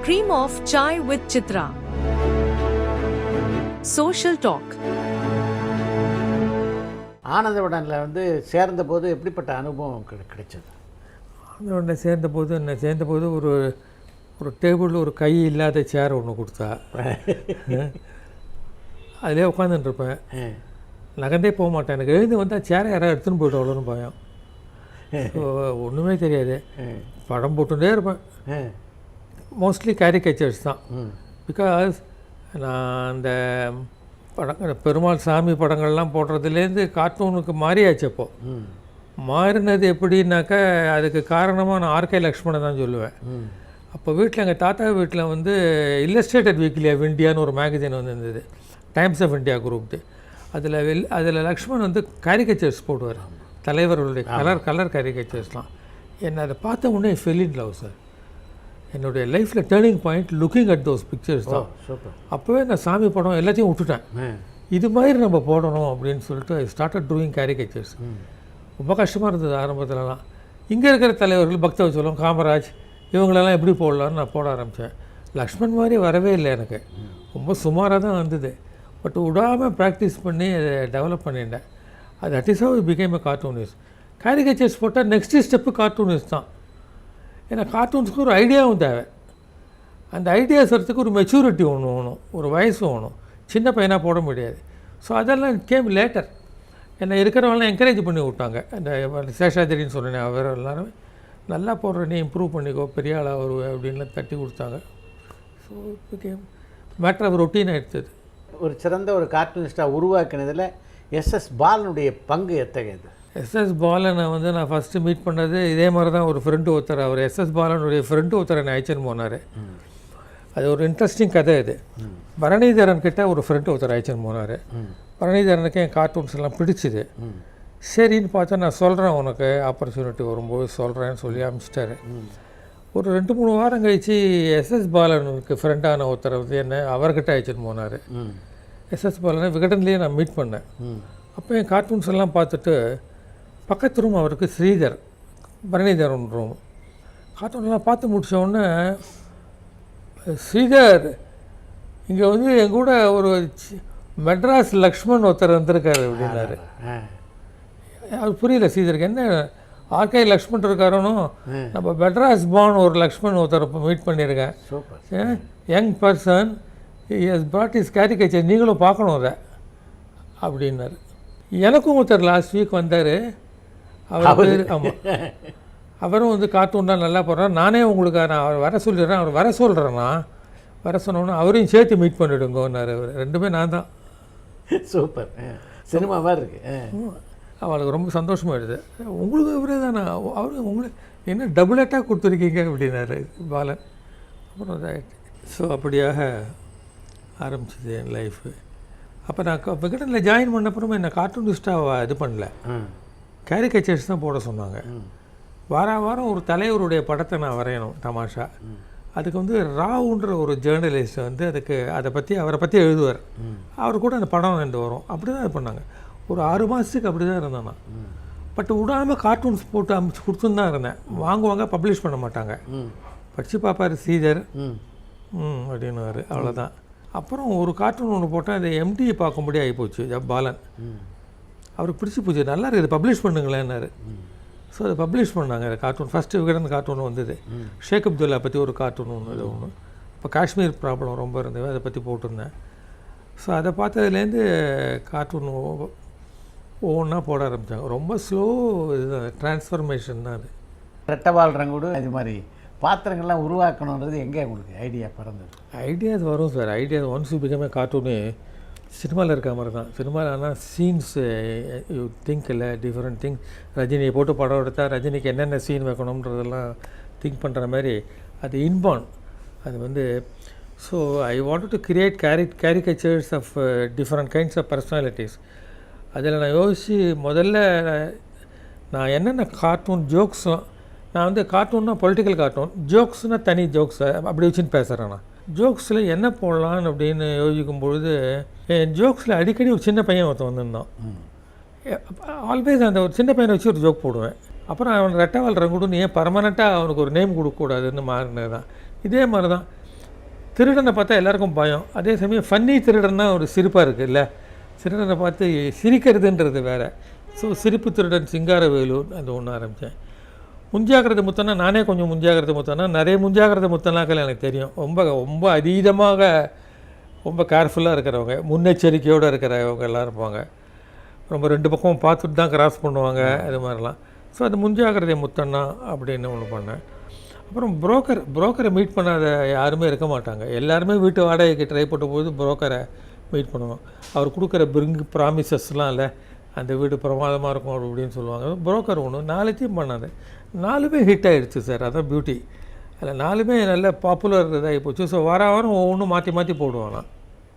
Cream of Chai with Chitra. Social Talk. ஆனந்தவிடனில் வந்து சேர்ந்தபோது எப்படிப்பட்ட அனுபவம் கிடைச்சது? ஆனந்தவிடனில் சேர்ந்தபோது ஒரு டேபிள், ஒரு கை இல்லாத சேர் ஒன்று கொடுத்தா. அதிலே உட்காந்துட்டுருப்பேன். நகர்ந்தே போக மாட்டேன். எனக்கு எழுந்து வந்தால் சேரை யாராவது எடுத்துன்னு போய்ட்டு பயம். ஸோ ஒன்றுமே தெரியாது. படம் போட்டுகிட்டே இருப்பேன். மோஸ்ட்லி கேரிகேச்சர்ஸ் தான். பிகாஸ் நான் அந்த பெருமாள் சாமி படங்கள்லாம் போடுறதுலேருந்து கார்ட்டூனுக்கு மாறியாச்சு. அப்போது மாறினது எப்படின்னாக்கா அதுக்கு காரணமாக நான் ஆர்கே லக்ஷ்மணன் தான் சொல்லுவேன். அப்போ வீட்டில் எங்கள் தாத்தா வீட்டில் வந்து இல்லஸ்ட்ரேட்டட் வீக்லி ஆஃப் இந்தியான்னு ஒரு மேகசின் வந்து இருந்தது, டைம்ஸ் ஆஃப் இந்தியா குரூப்டு. அதில் லக்ஷ்மண் வந்து கேரிகேச்சர்ஸ் போடுவார், தலைவர்களுடைய கலர் கேரிகேச்சர்ஸ்லாம். என்னை அதை பார்த்த உடனே ஃபெல் இன் லவ் சார். என்னுடைய லைஃப்பில் turning point looking at those pictures தான். அப்போவே நான் சாமி படம் எல்லாத்தையும் விட்டுட்டேன். இது மாதிரி நம்ம போடணும் அப்படின்னு சொல்லிட்டு ஐ ஸ்டார்டட் டூயிங் கேரிகேச்சர்ஸ். ரொம்ப கஷ்டமாக இருந்தது ஆரம்பத்துலலாம். இங்கே இருக்கிற தலைவர்கள் பக்தவச்சலம், காமராஜ் இவங்களெல்லாம் எப்படி போடலான்னு நான் போட ஆரம்பித்தேன். லக்ஷ்மண் மாதிரி வரவே இல்லை எனக்கு, ரொம்ப சுமாராக தான் வந்தது. பட் விடாமல் ப்ராக்டிஸ் பண்ணி அதை டெவலப் பண்ணிட்டேன். அது that is how I became a cartoonist. Caricatures போட்டால் நெக்ஸ்ட் ஸ்டெப்பு கார்ட்டூனிஸ்ட் தான். ஏன்னா கார்ட்டூன்ஸுக்கு ஒரு ஐடியாவும் தேவை. அந்த ஐடியாஸ் வரத்துக்கு ஒரு மெச்சூரிட்டி ஒன்று வேணும், ஒரு வயசு வேணும். சின்ன பையனாக போட முடியாது. ஸோ அதெல்லாம் கேம் லேட்டர். என்னை இருக்கிறவங்களாம் என்கரேஜ் பண்ணி விட்டாங்க. அந்த சேஷாதிரின்னு சொன்னேன், அவர் எல்லாரும் நல்லா போடுற, நீ இம்ப்ரூவ் பண்ணிக்கோ, பெரிய ஆளாக வருவேன் அப்படின்லாம் தட்டி கொடுத்தாங்க. ஸோ கேம் மேட்டர் ஆஃப் ரொட்டீனாக எடுத்தது. ஒரு சிறந்த ஒரு கார்ட்டூனிஸ்டாக உருவாக்கினதில் எஸ்எஸ் பாலனுடைய பங்கு எத்தகையது? எஸ்எஸ் பாலனை வந்து நான் ஃபஸ்ட்டு மீட் பண்ணது இதே மாதிரி தான். ஒரு ஃப்ரெண்டு ஒருத்தர், அவர் எஸ்எஸ் பாலனுடைய ஃப்ரெண்டு ஒருத்தர் என்னை அழைச்சின்னு போனார். அது ஒரு இன்ட்ரெஸ்டிங் கதை. இது பரணிதரன் கிட்ட ஒரு ஃப்ரெண்டு ஒருத்தர் அழைச்சின்னு போனார். பரணிதரனுக்கு என் கார்ட்டூன்ஸ் எல்லாம் பிடிச்சிது. சரின்னு பார்த்தா நான் சொல்கிறேன், உனக்கு ஆப்பர்ச்சுனிட்டி வரும்போது சொல்கிறேன்னு சொல்லி அனுப்பிச்சிட்டாரு. ஒரு 2-3 வாரம் கழித்து எஸ்எஸ் பாலனுக்கு ஃப்ரெண்டான ஒருத்தர் வந்து என்ன அவர்கிட்ட அழைச்சின்னு போனார். எஸ்எஸ் பாலனை விகடன்லேயே நான் மீட் பண்ணேன். அப்போ என் கார்ட்டூன்ஸ் எல்லாம் பார்த்துட்டு பக்கத்து ரூம் அவருக்கு ஸ்ரீதர், பரணிதரன் ரூம். கார்ட்டூன்லாம் பார்த்து முடித்தோடனே, ஸ்ரீதர் இங்கே வந்து என் கூட ஒரு மெட்ராஸ் லக்ஷ்மண் ஒருத்தர் வந்திருக்காரு அப்படின்னாரு. அது புரியல ஸ்ரீதருக்கு, என்ன ஆர்கே லக்ஷ்மண் இருக்காருன்னு. நம்ம மெட்ராஸ் பான் ஒரு லக்ஷ்மண் ஒருத்தர் இப்போ மீட் பண்ணியிருக்கேன். Young person, as Brad is caricature, நீங்களும் பார்க்கணும் அதை அப்படின்னாரு. எனக்கும் ஒருத்தர் லாஸ்ட் வீக் வந்தார். அவர் ஆமாம், அவரும் வந்து கார்ட்டூன்லாம் நல்லா போடுறார். நானே உங்களுக்கு நான் அவர் வர சொல்லிடுறேன், அவர் வர சொல்கிறேன்னா வர சொன்னோன்னா அவரையும் சேர்த்து மீட் பண்ணிவிடுங்கன்னாரு. அவர் ரெண்டுமே நான் தான். சூப்பர், சினிமாவாக இருக்கு. அவளுக்கு ரொம்ப சந்தோஷமாக எடுது. உங்களுக்கு இவரே தானே, அவரு உங்களுக்கு என்ன டபுளேட்டாக கொடுத்துருக்கீங்க அப்படின்னாரு பாலன். அப்புறம் இதாகிட்டு. ஸோ அப்படியாக ஆரம்பிச்சிது என் லைஃபு. அப்போ நான் விகடனில் ஜாயின் பண்ணப்புறமா என்னை கார்ட்டூனிஸ்ட்டாக இது பண்ணல, கேரிகேச்சர்ஸ் தான் போட சொன்னாங்க. வாரம் ஒரு தலைவருடைய படத்தை நான் வரையணும் தமாஷா. அதுக்கு வந்து ராவுன்ற ஒரு ஜேர்னலிஸ்ட் வந்து அவரை பற்றி எழுதுவார். அவர் கூட அந்த படம் ரெண்டு வரும். அப்படி தான் இது பண்ணாங்க. ஒரு 6 மாதத்துக்கு அப்படி தான் இருந்தேன் நான். பட் விடாமல் கார்ட்டூன்ஸ் போட்டு அமைச்சு கொடுத்துன்னு தான் இருந்தேன். வாங்குவாங்க, பப்ளிஷ் பண்ண மாட்டாங்க. படித்து பார்ப்பார் ஸ்ரீதர் அப்படின்னுவார், அவ்வளோதான். அப்புறம் ஒரு கார்ட்டூன் ஒன்று போட்டால் அதை எம்டியை பார்க்கும்படி ஆகிப்போச்சு. பாலன் அவருக்கு பிடிச்சி போச்சு, நல்லா இருக்குது, பப்ளிஷ் பண்ணுங்களேன்னாரு. ஸோ அதை பப்ளிஷ் பண்ணாங்க. கார்ட்டூன் ஃபஸ்ட்டு விகடன் கார்ட்டூன் வந்தது. ஷேக் அப்துல்லா பற்றி ஒரு கார்ட்டூன் ஒன்று ஒன்று. இப்போ காஷ்மீர் ப்ராப்ளம் ரொம்ப இருந்தது, அதை பற்றி போட்டிருந்தேன். ஸோ அதை பார்த்ததுலேருந்து கார்ட்டூன் ஒவ்வொன்றா போட ஆரம்பித்தாங்க. ரொம்ப ஸ்லோ இதுதான், டிரான்ஸ்ஃபர்மேஷன் தான் அது. ரெட்டவால் ரங்கூடு இது மாதிரி பாத்திரங்கள்லாம் உருவாக்கணுன்றது எங்கே உங்களுக்கு ஐடியா பிறந்தது? ஐடியாஸ் வரும் sir. Ideas once you become a cartoon சினிமாவில் இருக்க மாதிரி தான். சினிமாவில் ஆனால் சீன்ஸ் யூ திங்க் இல்லை, டிஃப்ரெண்ட் திங். ரஜினியை போட்டு படம் எடுத்தால் ரஜினிக்கு என்னென்ன சீன் வைக்கணுன்றதெல்லாம் திங்க் பண்ணுற மாதிரி அது இன்பார்ன். அது வந்து so I want to create caricatures of different kinds of personalities. அதில் நான் யோசித்து முதல்ல நான் என்னென்ன கார்ட்டூன் ஜோக்ஸ்லாம், நான் வந்து கார்ட்டூன்னா பொலிட்டிக்கல் கார்ட்டூன், ஜோக்ஸ்னால் தனி ஜோக்ஸை அப்படி வச்சுன்னு பேசுகிறேன். நான் ஜோக்ஸில் என்ன போடலான்னு அப்படின்னு யோசிக்கும் பொழுது என் ஜோக்ஸில் அடிக்கடி ஒரு சின்ன பையன் ஒருத்தன் வந்துருந்தான். ஆல்வேஸ் அந்த ஒரு சின்ன பையனை வச்சு ஒரு ஜோக் போடுவேன். அப்புறம் அவன் ரெட்டவால் ரங்குடுன்னு ஏன் பர்மனெண்ட்டாக அவனுக்கு ஒரு நேம் கொடுக்கக்கூடாதுன்னு மாறினது தான். இதே மாதிரி தான் திருடனை பார்த்தா எல்லாருக்கும் பயம், அதே சமயம் ஃபன்னி திருடன்னா ஒரு சிரிப்பாக இருக்குது இல்லை, திருடனை பார்த்து சிரிக்கிறதுன்றது வேறு. ஸோ சிரிப்பு திருடன் சிங்காரவேலூர் அது ஒன்று ஆரம்பித்தேன். முன்ஜாகிரதை முத்தனா நானே கொஞ்சம் முன்ஜாகிரதை முத்தனா, நிறைய முன்ஜாகிரதை முத்தனாக்கள் எனக்கு தெரியும். ரொம்ப ரொம்ப அதீதமாக ரொம்ப கேர்ஃபுல்லாக இருக்கிறவங்க, முன்னெச்சரிக்கையோடு இருக்கிறவங்க எல்லாம் இருப்பாங்க. ரொம்ப 2 பக்கமும் பார்த்துட்டு தான் கிராஸ் பண்ணுவாங்க, அது மாதிரிலாம். ஸோ அது முன்ஜாகிரதை முத்தண்ணா அப்படின்னு ஒன்று பண்ணேன். அப்புறம் புரோக்கரை மீட் பண்ணாத யாருமே இருக்க மாட்டாங்க. எல்லாருமே வீட்டு வாடகைக்கு ட்ரை பண்ணும்போது புரோக்கரை மீட் பண்ணுவோம். அவர் கொடுக்குற ப்ராமிசஸ்லாம் இல்லை, அந்த வீடு பிரமாதமாக இருக்கும் அப்படின்னு சொல்லுவாங்க. புரோக்கர் ஒன்று 4 பண்ணாது, 4மே ஹிட் ஆகிடுச்சு சார். அதான் பியூட்டி. அதில் 4மே நல்ல பாப்புலர் இதாகி போச்சு. ஸோ வாரம் ஒவ்வொன்றும் மாற்றி மாற்றி போடுவாங்க.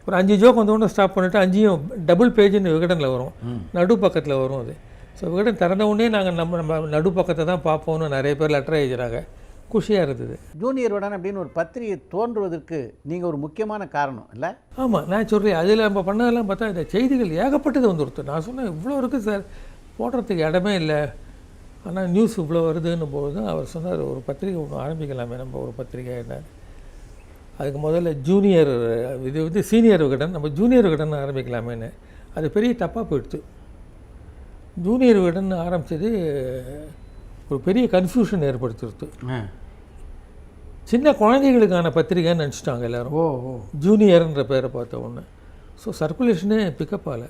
ஒரு 5 ஜோக் ஒன்று ஸ்டாப் பண்ணிவிட்டு 5யும் டபுள் பேஜுன்னு விகடனில் வரும், நடு பக்கத்தில் வரும் அது. ஸோ விகடன் திறந்த உடனே நாங்கள் நம்ம நடு பக்கத்தை தான் பார்ப்போம்னு நிறைய பேர் லெட்டர் எழுதுகிறாங்க. குஷியாக இருந்தது. ஜூனியர் விகடன் அப்படின்னு ஒரு பத்திரிகை தோன்றுவதற்கு நீங்கள் ஒரு முக்கியமான காரணம் இல்லை? ஆமாம், நான் சொல்கிறேன். அதில் நம்ம பண்ணதெல்லாம் பார்த்தா இந்த செய்திகள் ஏகப்பட்டது வந்துருத்து. நான் சொன்னேன் இவ்வளோ இருக்குது சார், போடுறதுக்கு இடமே இல்லை, ஆனால் நியூஸ் இவ்வளோ வருதுன்னு போது தான் அவர் சொன்னார் ஒரு பத்திரிகை ஒன்று ஆரம்பிக்கலாமே நம்ம, ஒரு பத்திரிகை என்ன. அதுக்கு முதல்ல ஜூனியர், இது வந்து சீனியர் விகடன், நம்ம ஜூனியர் விகடன் ஆரம்பிக்கலாமேன்னு. அது பெரிய தப்பாக போயிடுச்சு. ஜூனியர் விகடன் ஆரம்பித்தது ஒரு பெரிய கன்ஃபியூஷன் ஏற்படுத்திடுது. சின்ன குழந்தைகளுக்கான பத்திரிகைன்னு நினச்சிட்டாங்க எல்லோரும். ஜூனியர்ன்ற பேரை பார்த்த ஒன்று. ஸோ சர்க்குலேஷனே பிக்கப் ஆகலை.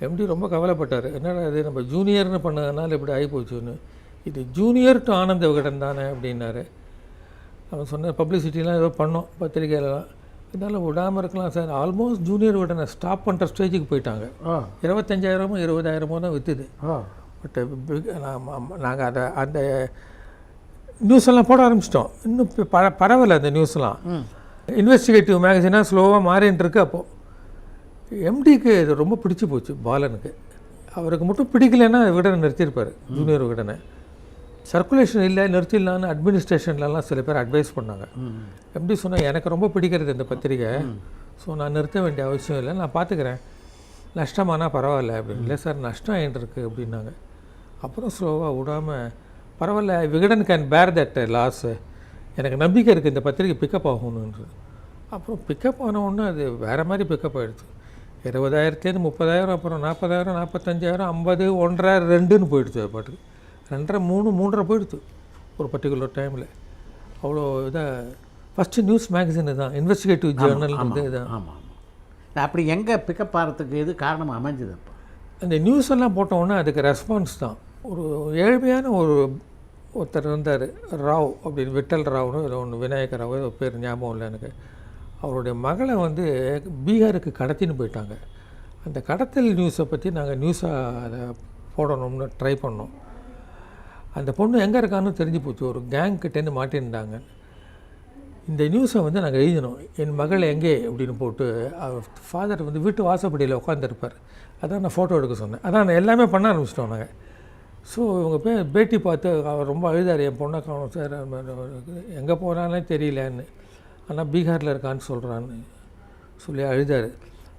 எம்டி ரொம்ப கவலைப்பட்டார். என்னடா இது நம்ம ஜூனியர்னு பண்ணதுனால இப்படி ஆகிப்போச்சுன்னு. இது ஜூனியர் டு ஆனந்த விகடன் தானே அப்படின்னாரு. அவன் சொன்ன பப்ளிசிட்டிலாம் ஏதோ பண்ணோம் பத்திரிகையிலலாம், இதனால் விடாமல் இருக்கலாம் சார். ஆல்மோஸ்ட் ஜூனியர் விகடனை ஸ்டாப் பண்ணுற ஸ்டேஜுக்கு போயிட்டாங்க. 25,000 20,000 தான் விற்றுது. பட் நாங்கள் அதை அந்த நியூஸ் எல்லாம் போட ஆரம்பிச்சிட்டோம். இன்னும் பரவாயில்ல அந்த நியூஸ்லாம். இன்வெஸ்டிகேட்டிவ் மேகசினாக ஸ்லோவாக மாறின்னு இருக்கு. அப்போது எம்டிக்கு இது ரொம்ப பிடிச்சி போச்சு பாலனுக்கு. அவருக்கு மட்டும் பிடிக்கலைன்னா விகடனை நிறுத்தியிருப்பார், ஜூனியர் விகடனை. சர்க்குலேஷன் இல்லை நிறுத்திடலான்னு அட்மினிஸ்ட்ரேஷன்லலாம் சில பேர் அட்வைஸ் பண்ணாங்க. எம்டி சொன்னால் எனக்கு ரொம்ப பிடிக்கிறது இந்த பத்திரிக்கை, ஸோ நான் நிறுத்த வேண்டிய அவசியம் இல்லை, நான் பார்த்துக்கிறேன், நஷ்டமானால் பரவாயில்ல அப்படின்னு. இல்லை சார் நஷ்டம் ஆகிட்டு இருக்குது அப்படின்னாங்க. அப்புறம் ஸ்லோவாக விடாமல் பரவாயில்ல, விகடன் கேன் பேர் தட் லாஸு, எனக்கு நம்பிக்கை இருக்குது இந்த பத்திரிக்கை பிக்கப் ஆகணுன்றது. அப்புறம் பிக்கப் ஆன ஒன்று அது வேறு மாதிரி பிக்கப் ஆகிடுச்சு. 20,000 30,000, அப்புறம் 40,000 45,000 50 1.5 2ன்னு போயிடுச்சு. அது பாட்டுக்கு 2.5 3 3.5 போயிடுச்சு ஒரு பர்டிகுலர் டைமில். அவ்வளோ இதாக ஃபஸ்ட்டு நியூஸ் மேகசின் தான், இன்வெஸ்டிகேட்டிவ் ஜேர்னல் வந்து இதுதான். ஆமாம். அப்படி எங்கே பிக்கப் ஆகிறதுக்கு எது காரணம் அமைஞ்சது? அப்போ அந்த நியூஸ் எல்லாம் போட்டோன்னே அதுக்கு ரெஸ்பான்ஸ் தான். ஒரு ஏழ்மையான ஒருத்தர் இருந்தார், ராவ் அப்படின்னு, விட்டல் ராவ்னு ஒன்று, விநாயகர் ராவ் பேர் ஞாபகம் இல்லை எனக்கு. அவருடைய மகளை வந்து பீகாருக்கு கடத்தின்னு போயிட்டாங்க. அந்த கடத்தல் நியூஸை பற்றி நாங்கள் நியூஸாக அதை போடணும்னு ட்ரை பண்ணோம். அந்த பொண்ணு எங்கே இருக்கான்னு தெரிஞ்சு போச்சு, ஒரு கேங்க்கிட்டேருந்து மாட்டிருந்தாங்க. இந்த நியூஸை வந்து நாங்கள் எழுதினோம், என் மகள் எங்கே அப்படின்னு போட்டு. அவர் ஃபாதர் வந்து வீட்டு வாசப்படியில் உட்காந்துருப்பார். அதான் நான் ஃபோட்டோ எடுக்க சொன்னேன். அதான் நான் எல்லாமே பண்ண ஆரம்பிச்சிட்டோம் நாங்கள். ஸோ இவங்க பேட்டி பார்த்து அவர் ரொம்ப அழுதார், என் பொண்ணை காணும் சார், எங்கே போனாலே தெரியலன்னு, ஆனால் பீகாரில் இருக்கான்னு சொல்கிறான்னு சொல்லி அழுதார்.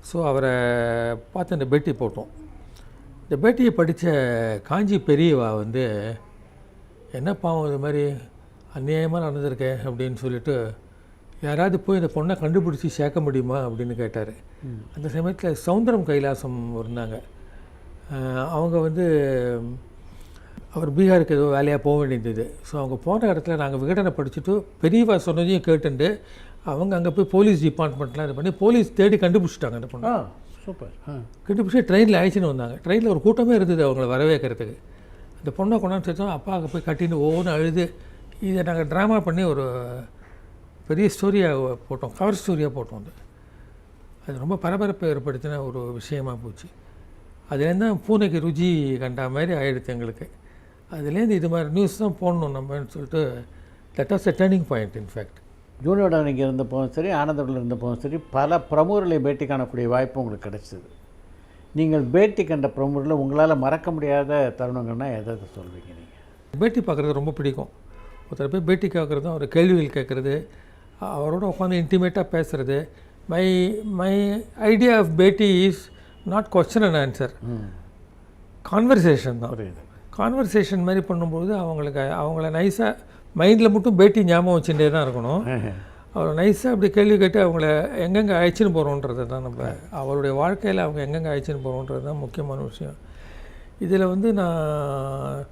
ஸோ அவரை பார்த்து இந்த பேட்டி போட்டோம். இந்த பேட்டியை படித்த காஞ்சி பெரியவா வந்து, என்ன பாவம் இது மாதிரி அநியாயமாக நடந்திருக்கேன் அப்படின்னு சொல்லிட்டு, யாராவது போய் இந்த பொண்ணை கண்டுபிடிச்சி சேர்க்க முடியுமா அப்படின்னு கேட்டார். அந்த சமயத்தில் சௌந்தரம் கைலாசம் இருந்தாங்க. அவங்க வந்து அவர் பீகாருக்கு ஏதோ வேலையாக போக வேண்டியது. ஸோ அவங்க போன இடத்துல நாங்கள் விகடனை படிச்சுட்டு பெரியவா சொன்னதையும் கேட்டுண்டு அவங்க அங்கே போய் போலீஸ் டிபார்ட்மெண்ட்லாம் இது பண்ணி போலீஸ் தேடி கண்டுபிடிச்சிட்டாங்க அந்த பொண்ணு. சூப்பர். கண்டுபிடிச்சி ட்ரெயினில் அழைச்சின்னு வந்தாங்க. ட்ரெயினில் ஒரு கூட்டமே இருந்தது அவங்கள வரவேற்கிறதுக்கு. அந்த பொண்ணை கொண்டாந்து சேர்த்தோம். அப்பா அங்கே போய் கட்டின்னு ஒவ்வொன்று அழுது, இதை நாங்கள் ட்ராமா பண்ணி ஒரு பெரிய ஸ்டோரியாக போட்டோம், கவர் ஸ்டோரியாக போட்டோம். அது ரொம்ப பரபரப்பை ஏற்படுத்தின ஒரு விஷயமாக போச்சு. அதுலேருந்து தான் பூனைக்கு ருச்சி கண்டா மாதிரி ஆகிடுச்சு எங்களுக்கு. அதுலேருந்து இது மாதிரி நியூஸ் தான் போடணும் நம்மன்னு சொல்லிட்டு, that was a turning point. In fact ஜூனியோட நீங்கள் இருந்தப்போதும் சரி, ஆனந்தவில் இருந்தப்போதும் சரி, பல பிரமுகர்களை பேட்டி காணக்கூடிய வாய்ப்பு உங்களுக்கு கிடைச்சிது. நீங்கள் பேட்டி கண்ட பிரமுகரில் உங்களால் மறக்க முடியாத தருணங்கள்னால் எதை சொல்வீங்க? நீங்கள் பேட்டி பார்க்குறது ரொம்ப பிடிக்கும். ஒருத்தர் போய் பேட்டி கேட்குறது, அவர் கேள்விகள் கேட்குறது, அவரோட உட்காந்து இன்டிமேட்டாக பேசுகிறது. மை ஐடியா ஆஃப் பேட்டி is not question and answer, conversation தான். கான்வர்சேஷன் மாதிரி பண்ணும்போது அவங்கள நைஸாக மைண்டில் மட்டும் பேட்டி ஞாபகம் வச்சுட்டே தான் இருக்கணும். அவர் நைஸாக அப்படி கேள்வி கேட்டு அவங்கள எங்கெங்கே அழைச்சின்னு போகிறோன்றது தான் நம்ம அவருடைய வாழ்க்கையில் அவங்க எங்கெங்கே அழைச்சின்னு போகிறோன்றது தான் முக்கியமான விஷயம். இதில் வந்து நான்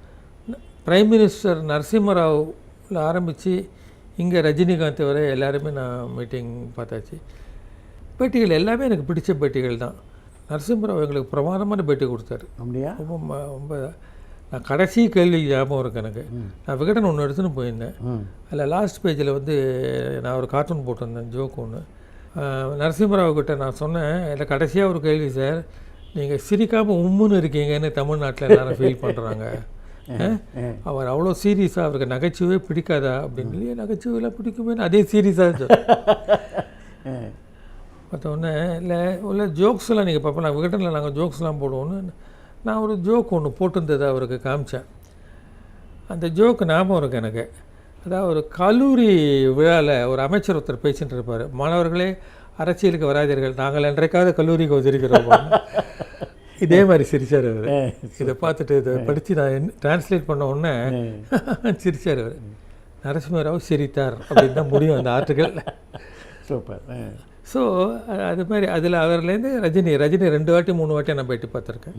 பிரைம் மினிஸ்டர் நரசிம்மராவில் ஆரம்பித்து இங்கே ரஜினிகாந்த் வரை எல்லாருமே நான் மீட்டிங் பார்த்தாச்சு. பேட்டிகள் எல்லாமே எனக்கு பிடிச்ச பேட்டிகள் தான். நரசிம்மராவ் எங்களுக்கு பிரமாதமான பேட்டி கொடுத்தாரு. அப்படியா? ரொம்ப ரொம்ப நான் கடைசி கேள்வி ஞாபகம் இருக்கு எனக்கு. நான் விகடன் ஒன்று எடுத்துன்னு போயிருந்தேன். அதில் லாஸ்ட் பேஜில் வந்து நான் ஒரு கார்ட்டூன் போட்டிருந்தேன், ஜோக் ஒன்று. நரசிம்மராவ் கிட்ட நான் சொன்னேன், இதில் கடைசியாக ஒரு கேள்வி சார், நீங்கள் சிரிக்காமல் உம்முன்னு இருக்கீங்கன்னு தமிழ்நாட்டில் எல்லாரும் ஃபீல் பண்ணுறாங்க. அவர் அவ்வளோ சீரியஸாக, அவருக்கு நகைச்சுவே பிடிக்காதா அப்படின்னு. இல்லையே, நகைச்சுவையெல்லாம் பிடிக்குமேனு அதே சீரியஸாக பார்த்தோன்னே. இல்லை ஜோக்ஸ்லாம் நீங்கள் பார்ப்போம், நான் விகடனில் நாங்கள் ஜோக்ஸ்லாம் போடுவோன்னு நான் ஒரு ஜோக் ஒன்று போட்டிருந்தது அவருக்கு காமிச்சேன். அந்த ஜோக்கு ஞாபகம் இருக்குது எனக்கு. அதாவது ஒரு கல்லூரி விழாவில் ஒரு அமைச்சர் ஒருத்தர் பேசிகிட்டு இருப்பார், மாணவர்களே அரசியலுக்கு வராதீர்கள், நாங்கள் என்றைக்காவது கல்லூரிக்கு வந்திருக்கிறோம். இதே மாதிரி சிரிச்சார் அவர். இதை பார்த்துட்டு இதை படித்து நான் டிரான்ஸ்லேட் பண்ண உடனே சிரிச்சார் அவர். நரசிம்மராவ் சிரித்தார் அப்படின்னு தான் முடியும் அந்த ஆர்டிக்கல். சூப்பர். ஸோ அது மாதிரி அதில் அவர்லேருந்து ரஜினி 2 வாட்டி 3 வாட்டி நான் பேட்டி பார்த்துருக்கேன்.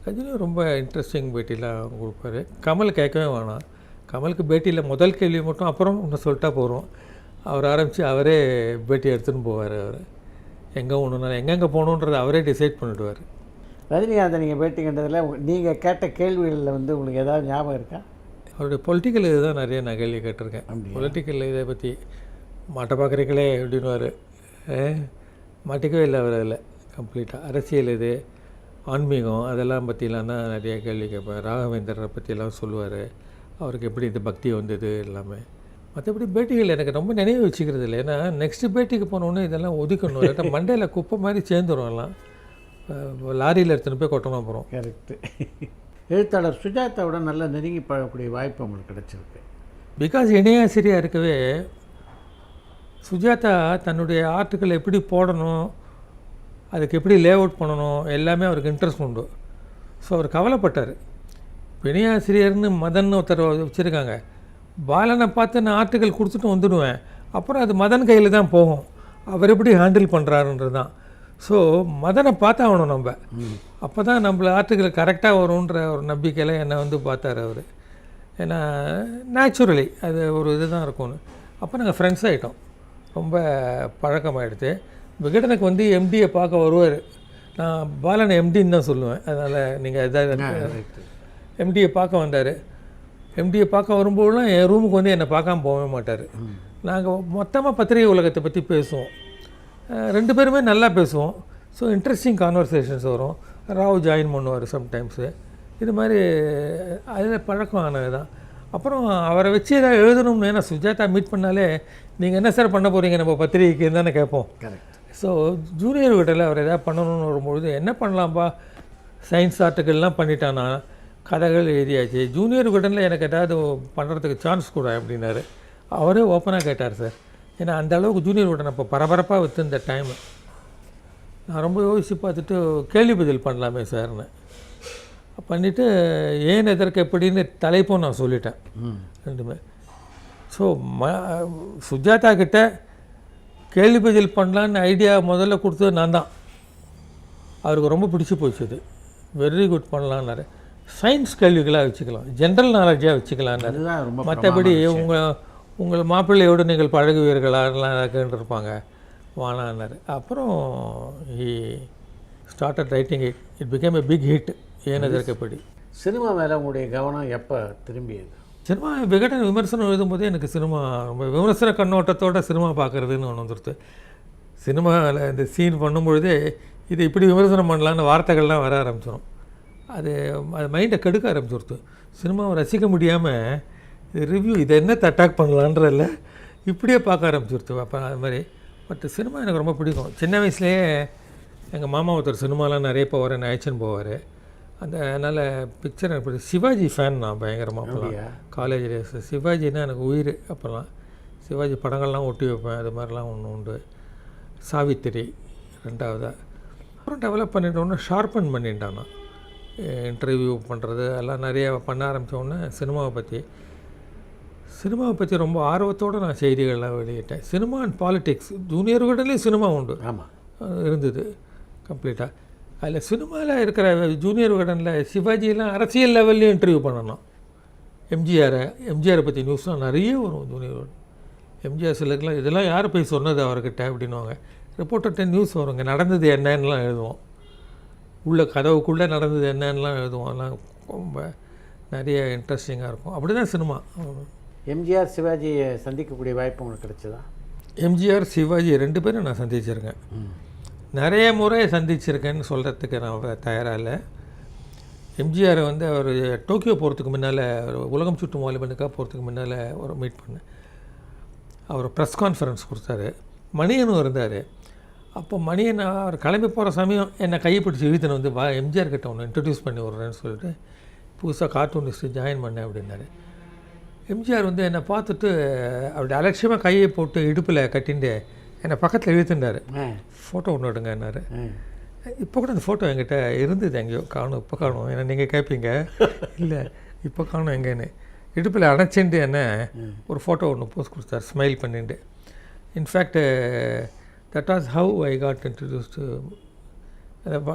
ரஜினி ரொம்ப இன்ட்ரெஸ்டிங் பேட்டிலாம் கொடுப்பாரு. கமல் கேட்கவே வேணாம். கமலுக்கு பேட்டியில் முதல் கேள்வி மட்டும் அப்புறம் இன்னும் சொல்லிட்டா போகிறோம். அவர் ஆரம்பித்து அவரே பேட்டி எடுத்துன்னு போவார். அவர் எங்கே ஒன்றுனாலும் எங்கெங்கே போகணுன்றதை அவரே டிசைட் பண்ணிவிடுவார். ரஜினிகாந்தை நீங்கள் பேட்டி கண்டதில் நீங்கள் கேட்ட கேள்விகளில் வந்து உங்களுக்கு ஏதாவது ஞாபகம் இருக்கா? அவருடைய பொலிட்டிக்கல் இது தான் நிறைய நான் கேள்வி கேட்டிருக்கேன். பொலிட்டிக்கல் இதை பற்றி மாட்ட பார்க்குறீங்களே அப்படின்னுவார். மாட்டிக்கவே இல்லை அவர். அதில் கம்ப்ளீட்டாக அரசியல் இது, ஆன்மீகம் அதெல்லாம் பற்றிலாம் தான் நிறைய கேள்வி கேட்பேன். ராகவேந்தரை பற்றியெல்லாம் சொல்லுவார், அவருக்கு எப்படி இந்த பக்தி வந்தது எல்லாமே. மற்றபடி பேட்டிகள் எனக்கு ரொம்ப நினைவு வச்சுக்கிறது இல்லை. ஏன்னா நெக்ஸ்ட்டு பேட்டிக்கு போனோன்னே இதெல்லாம் ஒதுக்கணும். இல்லாட்டா மண்டையில் குப்பை மாதிரி சேர்ந்துடும். எல்லாம் லாரியில் எடுத்துன்னு போய் கொட்டணும். அப்புறம் கரெக்டு. எழுத்தாளர் சுஜாதாவோட நல்லா நெருங்கி பழகக்கூடிய வாய்ப்பு உங்களுக்கு கிடச்சிருக்கு. பிகாஸ் இணையாசிரியாக இருக்கவே சுஜாதா தன்னுடைய ஆர்டிக்கல் எப்படி போடணும், அதுக்கு எப்படி லே அவுட் பண்ணணும் எல்லாமே அவருக்கு இன்ட்ரெஸ்ட் உண்டு. ஸோ அவர் கவலைப்பட்டார். இணையாசிரியர்னு மதன் ஒருத்தர் வச்சுருக்காங்க. பாலனை பார்த்து நான் ஆர்டிக்கல் கொடுத்துட்டு வந்துடுவேன், அப்புறம் அது மதன் கையில் தான் போகும், அவர் எப்படி ஹேண்டில் பண்ணுறாருன்றது தான். ஸோ மதனை பார்த்தாகணும் நம்ம, அப்போ தான் நம்மள ஆர்டிக்கல் கரெக்டாக வரும்ன்ற ஒரு நம்பிக்கையில் என்னை வந்து பார்த்தார் அவர். ஏன்னா நேச்சுரலி அது ஒரு இது தான் இருக்கும்னு. அப்போ நாங்கள் ஃப்ரெண்ட்ஸ் ஆகிட்டோம், ரொம்ப பழக்கமாகிடுது. விகடனுக்கு வந்து எம்டியை பார்க்க வருவார். நான் பாலனை எம்டின்னு தான் சொல்லுவேன், அதனால் நீங்கள் எதாவது எம்டியை பார்க்க வந்தார். எம்டியை பார்க்க வரும்போதுலாம் என் ரூமுக்கு வந்து என்னை பார்க்காம போகவே மாட்டார். நாங்கள் மொத்தமாக பத்திரிகை உலகத்தை பற்றி பேசுவோம், 2 பேருமே நல்லா பேசுவோம். ஸோ இன்ட்ரெஸ்டிங் கான்வர்சேஷன்ஸ் வரும். ராவ் ஜாயின் பண்ணுவார் சம்டைம்ஸு. இது மாதிரி அதில் பழக்கம் ஆனது தான். அப்புறம் அவரை வச்சு ஏதாவது எழுதணும்னு, ஏன்னா சுஜாதா மீட் பண்ணாலே நீங்கள் என்ன சார் பண்ண போகிறீங்க நம்ம பத்திரிகைக்குன்னு தானே கேட்போம். ஸோ ஜூனியர் வீட்டில் அவர் எதாவது பண்ணணும்னு வரும்பொழுது என்ன பண்ணலாம்பா, சயின்ஸ் ஆர்டிக்கல்லாம் பண்ணிட்டானா, கதைகள் எழுதியாச்சு, ஜூனியர் வீட்டில் எனக்கு ஏதாவது பண்ணுறதுக்கு சான்ஸ் கூட அப்படின்னாரு. அவரே ஓப்பனாக கேட்டார் சார். ஏன்னா அந்த அளவுக்கு ஜூனியர் வீட்டன் அப்போ பரபரப்பாக விற்று இந்த டைமு. நான் ரொம்ப யோசித்து பார்த்துட்டு கேள்வி பதில் பண்ணலாமே சார்னு பண்ணிவிட்டு ஏன் எதற்கு எப்படின்னு தலைப்பும் நான் சொல்லிட்டேன் 2மே. ஸோ சுஜாதா கிட்ட கேள்வி பதில் பண்ணலான்னு ஐடியா முதல்ல கொடுத்தது நான் தான். அவருக்கு ரொம்ப பிடிச்சி போச்சு, அது வெரி குட் பண்ணலான்னாரு. சயின்ஸ் கேள்விகளாக வச்சுக்கலாம், ஜென்ரல் நாலேஜாக வச்சுக்கலான்னாரு. மற்றபடி உங்கள் மாப்பிள்ளையோடு நீங்கள் பழகுவீர்களாலாம் கேட்டுருப்பாங்க வானான்னாரு. அப்புறம் he started writing it. It became a big hit. ஏன் எதற்கப்படி. சினிமா மேலே உங்களுடைய கவனம் எப்போ திரும்பியது? சினிமா விகடன் விமர்சனம் எழுதும்போதே எனக்கு சினிமா ரொம்ப விமர்சன கண்ணோட்டத்தோடு சினிமா பார்க்குறதுன்னு ஒன்று வந்துடுது. சினிமாவில் இந்த சீன் பண்ணும்பொழுதே இது இப்படி விமர்சனம் பண்ணலான்னு வார்த்தைகள்லாம் வர ஆரம்பிச்சிடும். அது மைண்டை கெடுக்க ஆரம்பிச்சுடுது. சினிமாவை ரசிக்க முடியாமல் இது ரிவ்யூ இதை என்ன அட்டாக் பண்ணலான்றதில்ல, இப்படியே பார்க்க ஆரம்பிச்சுடுது. அப்போ அது மாதிரி. பட் சினிமா எனக்கு ரொம்ப பிடிக்கும். சின்ன வயசுலேயே எங்கள் மாமா ஒருத்தர் சினிமாலாம் நிறைய போவார், என்னை அழைச்சின்னு போவார். அதனால் பிக்சர் எனக்கு சிவாஜி ஃபேன் நான் பயங்கரமாக. அப்போலாம் காலேஜ் டேஸ் சிவாஜின்னா எனக்கு உயிர். அப்போல்லாம் சிவாஜி படங்கள்லாம் ஒட்டி வைப்பேன், அது மாதிரிலாம் ஒன்று உண்டு. சாவித்திரி 2வது. அப்புறம் டெவலப் பண்ணிட்டோன்னே ஷார்பன் பண்ணிட்டான். நான் இன்டர்வியூ பண்ணுறது எல்லாம் நிறைய பண்ண ஆரம்பித்தோடனே சினிமாவை பற்றி. சினிமாவை பற்றி ரொம்ப ஆர்வத்தோடு நான் செய்திகள்லாம் வெளியிட்டேன். சினிமா அண்ட் பாலிடிக்ஸ் ஜூனியர் விகடன்லேயும் சினிமா உண்டு, ஆமாம், இருந்தது கம்ப்ளீட்டாக. அதில் சினிமாவில் இருக்கிற ஜூனியர் விகடனில் சிவாஜியெல்லாம் அரசியல் லெவல்லையும் இன்டர்வியூ பண்ணணும். எம்ஜிஆரை பற்றி நியூஸ்லாம் நிறைய வரும் ஜூனியர் விகடன். எம்ஜிஆர் சிலருக்குலாம் இதெல்லாம் யார் போய் சொன்னது அவர்கிட்ட அப்படின்வாங்க. ரிப்போர்ட்டர்கிட்ட நியூஸ் வருங்க, நடந்தது என்னன்னுலாம் எழுதுவோம், உள்ள கதவுக்குள்ளே நடந்தது என்னன்னுலாம் எழுதுவோம். அதெல்லாம் ரொம்ப நிறைய இன்ட்ரெஸ்டிங்காக இருக்கும். அப்படி தான் சினிமா. எம்ஜிஆர் சிவாஜியை சந்திக்கக்கூடிய வாய்ப்பு உங்களுக்கு கிடைச்சதா? எம்ஜிஆர் சிவாஜி 2 பேரும் நான் சந்திச்சிருக்கேன். நிறைய முறை சந்திச்சிருக்கேன்னு சொல்கிறதுக்கு நான் தயாராக இல்லை. எம்ஜிஆர் வந்து அவர் டோக்கியோ போகிறதுக்கு முன்னால், உலகம் சுற்றும் வாலிபனுக்காக போகிறதுக்கு முன்னால் ஒரு மீட் பண்ணேன். அவர் ப்ரெஸ் கான்ஃபரன்ஸ் கொடுத்தாரு. மணியனும் இருந்தார். அப்போ மணியன் அவர் கிளம்பி போகிற சமயம் என்னை கையை பிடிச்சி இழுத்துன்னு வந்து வா எம்ஜிஆர் கிட்ட ஒன்று இன்ட்ரடியூஸ் பண்ணி விட்றேன்னு சொல்லிட்டு புதுசாக கார்ட்டூனிஸ்ட்டு ஜாயின் பண்ணேன் அப்படின்னாரு. எம்ஜிஆர் வந்து என்னை பார்த்துட்டு அப்படி அலட்சியமாக கையை போட்டு இடுப்பில் கட்டிட்டு என்னை பக்கத்தில் இழுத்துட்டார். ஃபோட்டோ ஒன்று எடுங்கன்னாரு. இப்போ கூட அந்த ஃபோட்டோ என்கிட்ட இருந்தது, எங்கேயோ காணும், இப்போ காணும். ஏன்னா நீங்கள் கேட்பீங்க, இல்லை இப்போ காணும் எங்கேன்னு. இடுப்பில் அணைச்சிட்டு என்ன ஒரு ஃபோட்டோ ஒன்று போஸ்ட் கொடுத்தார் ஸ்மைல் பண்ணிட்டு. In fact that was how I got introduced.